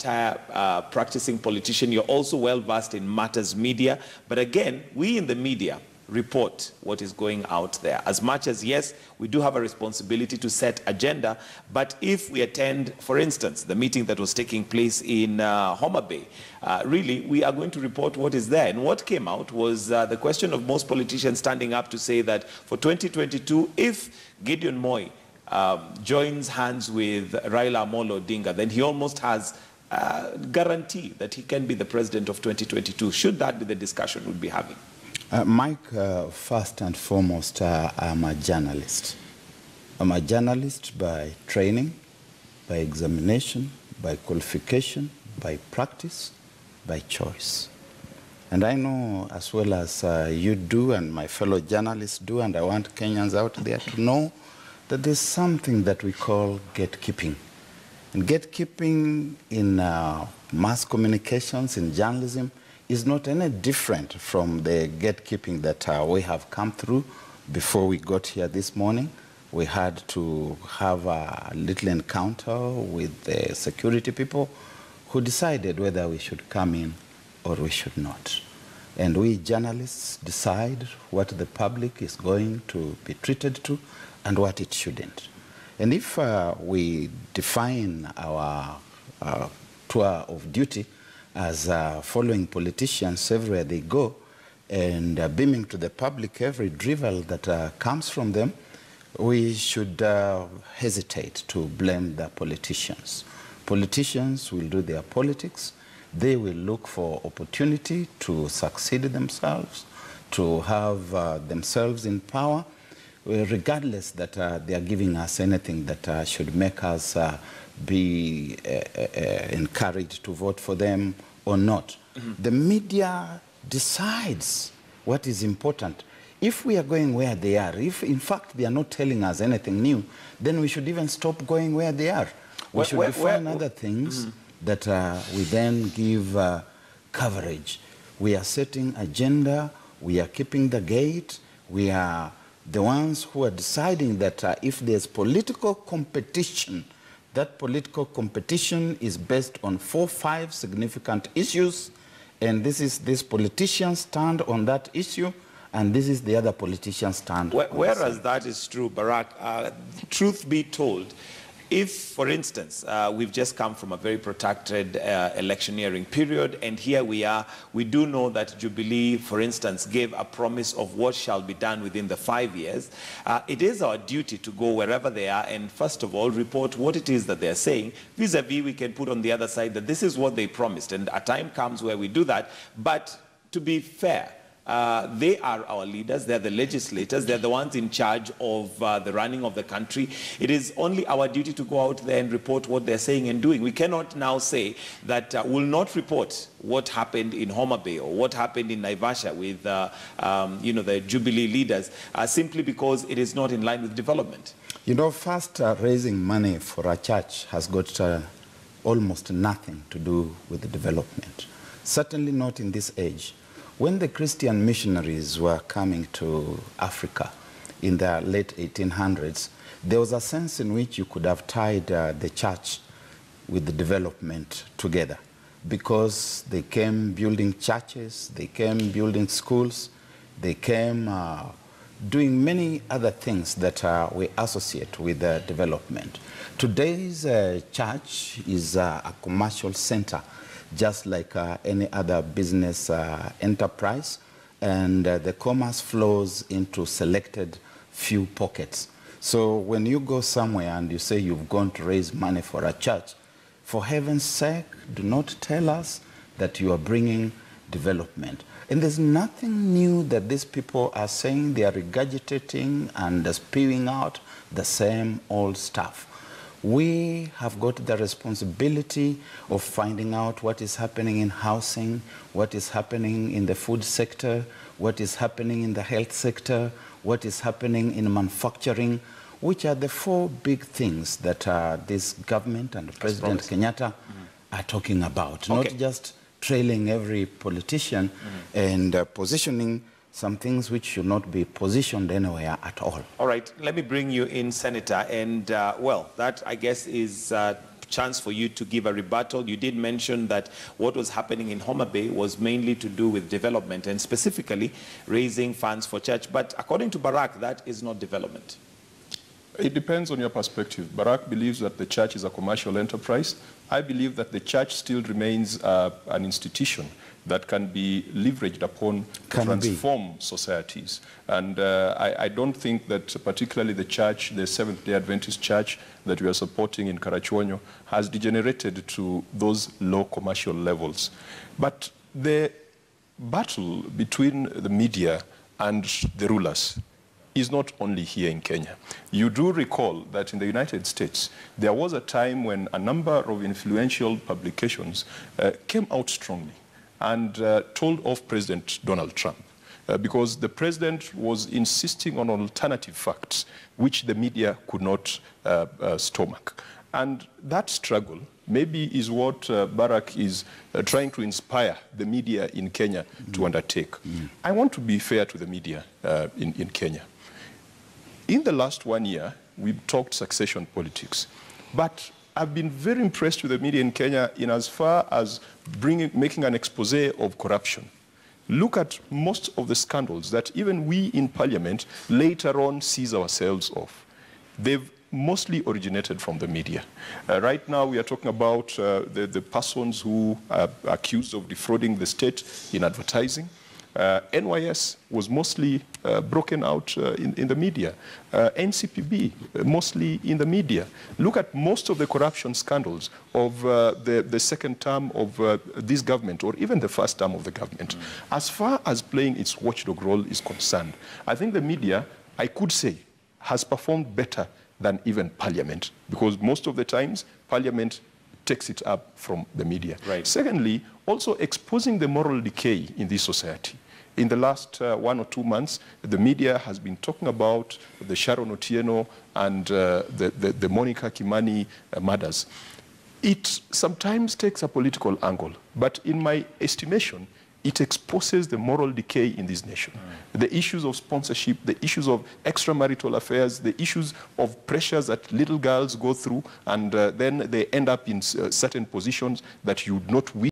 retired practicing politician. You're also well-versed in matters media. But again, we in the media report what is going out there. As much as, yes, we do have a responsibility to set agenda, but if we attend, for instance, the meeting that was taking place in Homa Bay, really, we are going to report what is there. And what came out was the question of most politicians standing up to say that for 2022, if Gideon Moi joins hands with Raila Amolo Odinga, then he almost has guarantee that he can be the president of 2022. Should that be the discussion we'll be having? Mike, first and foremost, I'm a journalist. I'm a journalist by training, by examination, by qualification, by practice, by choice. And I know as well as you do and my fellow journalists do, and I want Kenyans out there to know that there's something that we call gatekeeping. And gatekeeping in mass communications, in journalism, is not any different from the gatekeeping that we have come through before we got here this morning. We had to have a little encounter with the security people who decided whether we should come in or we should not. And we journalists decide what the public is going to be treated to and what it shouldn't. And if we define our tour of duty as following politicians everywhere they go and beaming to the public every drivel that comes from them, we should hesitate to blame the politicians. Politicians will do their politics. They will look for opportunity to succeed themselves, to have themselves in power, regardless that they are giving us anything that should make us be encouraged to vote for them or not. Mm-hmm. The media decides what is important. If we are going where they are, if in fact they are not telling us anything new, then we should even stop going where they are. We should define other things that we then give coverage. We are setting agenda, we are keeping the gate, we are the ones who are deciding that if there's political competition, that political competition is based on 4 or 5 significant issues, and this politicians stand on that issue, and this is the other politicians stand on. Whereas that is true, Barack, truth be told, if, for instance, we've just come from a very protracted electioneering period, and here we are, we do know that Jubilee, for instance, gave a promise of what shall be done within the 5 years. It is our duty to go wherever they are and, first of all, report what it is that they're saying. Vis-a-vis, we can put on the other side that this is what they promised, and a time comes where we do that. But to be fair, they are our leaders, they're the legislators, they're the ones in charge of the running of the country. It is only our duty to go out there and report what they're saying and doing. We cannot now say that we'll not report what happened in Homa Bay or what happened in Naivasha with the Jubilee leaders simply because it is not in line with development. You know, first raising money for a church has got almost nothing to do with the development. Certainly not in this age. When the Christian missionaries were coming to Africa in the late 1800s, there was a sense in which you could have tied the church with the development together, because they came building churches, they came building schools, they came doing many other things that we associate with development. Today's church is a commercial center, just like any other business enterprise, and the commerce flows into selected few pockets. So when you go somewhere and you say you've gone to raise money for a church, for heaven's sake, do not tell us that you are bringing development. And there's nothing new that these people are saying. They are regurgitating and spewing out the same old stuff. We have got the responsibility of finding out what is happening in housing, what is happening in the food sector, what is happening in the health sector, what is happening in manufacturing, which are the 4 big things that this government and President Kenyatta are talking about. Okay. Not just trailing every politician and positioning some things which should not be positioned anywhere at all. All right, let me bring you in, Senator. And, well, that, I guess, is chance for you to give a rebuttal. You did mention that what was happening in Homa Bay was mainly to do with development and specifically raising funds for church. But according to Barack, that is not development. It depends on your perspective. Barack believes that the church is a commercial enterprise. I believe that the church still remains an institution that can be leveraged upon to transform societies. And I don't think that particularly the church, the Seventh-day Adventist church that we are supporting in Karachuonyo, has degenerated to those low commercial levels. But the battle between the media and the rulers is not only here in Kenya. You do recall that in the United States, there was a time when a number of influential publications came out strongly and told off President Donald Trump because the president was insisting on alternative facts, which the media could not stomach. And that struggle maybe is what Barack is trying to inspire the media in Kenya to undertake. I want to be fair to the media in Kenya. In the last 1 year, we've talked succession politics, but I've been very impressed with the media in Kenya in as far as making an expose of corruption. Look at most of the scandals that even we in Parliament later on seize ourselves of. They've mostly originated from the media. Right now we are talking about the persons who are accused of defrauding the state in advertising. NYS was mostly broken out in the media. NCPB, mostly in the media. Look at most of the corruption scandals of the second term of this government, or even the first term of the government. As far as playing its watchdog role is concerned, I think the media, I could say, has performed better than even Parliament, because most of the times, Parliament takes it up from the media. Right. Secondly, also exposing the moral decay in this society. In the last 1 or 2 months, the media has been talking about the Sharon Otieno and the Monica Kimani murders. It sometimes takes a political angle, but in my estimation, it exposes the moral decay in this nation. The issues of sponsorship, the issues of extramarital affairs, the issues of pressures that little girls go through, and then they end up in certain positions that you would not wish